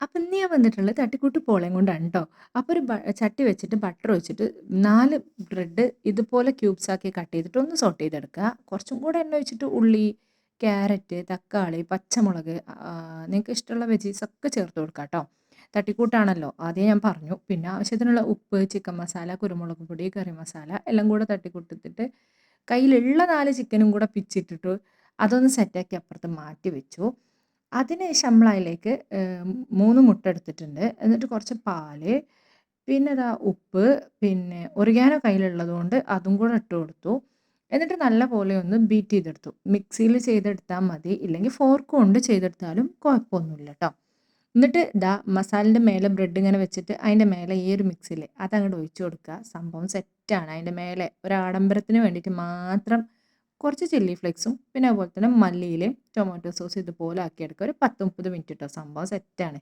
അപ്പം ഇന്ന് ഞാൻ വന്നിട്ടുള്ളത് തട്ടിക്കൂട്ട് പോളയും കൊണ്ടാണ് ട്ടോ. അപ്പൊ ഒരു ചട്ടി വെച്ചിട്ട് ബട്ടർ ഒഴിച്ചിട്ട് 4 ബ്രെഡ് ഇതുപോലെ ക്യൂബ്സ് ആക്കി കട്ട് ചെയ്തിട്ട് ഒന്ന് സോട്ട് ചെയ്തെടുക്കുക. കുറച്ചും കൂടെ എണ്ണ ഒഴിച്ചിട്ട് ഉള്ളി, ക്യാരറ്റ്, തക്കാളി, പച്ചമുളക് നിങ്ങൾക്ക് ഇഷ്ടമുള്ള വെജീസ് ഒക്കെ ചേർത്ത് കൊടുക്കാം ട്ടോ. തട്ടിക്കൂട്ടാണല്ലോ ആദ്യം ഞാൻ പറഞ്ഞു. പിന്നെ ആവശ്യത്തിനുള്ള ഉപ്പ്, ചിക്കൻ മസാല, കുരുമുളക് പൊടി, കറി മസാല എല്ലാം കൂടെ തട്ടിക്കൂട്ടിത്തിട്ട് കയ്യിലുള്ള 4 ചിക്കനും കൂടെ പിച്ചിട്ടിട്ട് അതൊന്ന് സെറ്റാക്കി അപ്പുറത്ത് മാറ്റി വെച്ചു. അതിനുശേഷം നമ്മൾ അതിലേക്ക് 3 മുട്ട എടുത്തിട്ടുണ്ട്. എന്നിട്ട് കുറച്ച് പാല്, പിന്നെ ദാ ഉപ്പ്, പിന്നെ ഒറിഗാനോ കയ്യിലുള്ളത് കൊണ്ട് അതും കൂടെ ഇട്ട് കൊടുത്തു. എന്നിട്ട് നല്ലപോലെ ഒന്ന് ബീറ്റ് ചെയ്തെടുത്തു. മിക്സിയിൽ ചെയ്തെടുത്താൽ മതി. ഇല്ലെങ്കിൽ ഫോർക്ക് കൊണ്ട് ചെയ്തെടുത്താലും കുഴപ്പമൊന്നുമില്ല ട്ടോ. എന്നിട്ട് ദാ മസാലേൻ്റെ മേലെ ബ്രെഡ് ഇങ്ങനെ വെച്ചിട്ട് അതിൻ്റെ മേലെ ഈ ഒരു മിക്സില്ലേ അതങ്ങോട്ട് ഒഴിച്ച് കൊടുക്കുക. സംഭവം സെറ്റാണ്. അതിൻ്റെ മേലെ ഒരു ആഡംബരത്തിന് വേണ്ടിയിട്ട് മാത്രം കുറച്ച് ചില്ലി ഫ്ലേക്സും പിന്നെ അതുപോലെ തന്നെ മല്ലിയിലയും ടൊമാറ്റോ സോസ് ഇതുപോലെ ആക്കിയെടുക്കുക. ഒരു 10, 30 മിനിറ്റ് ട്ടോ. സംഭവം സെറ്റാണ്.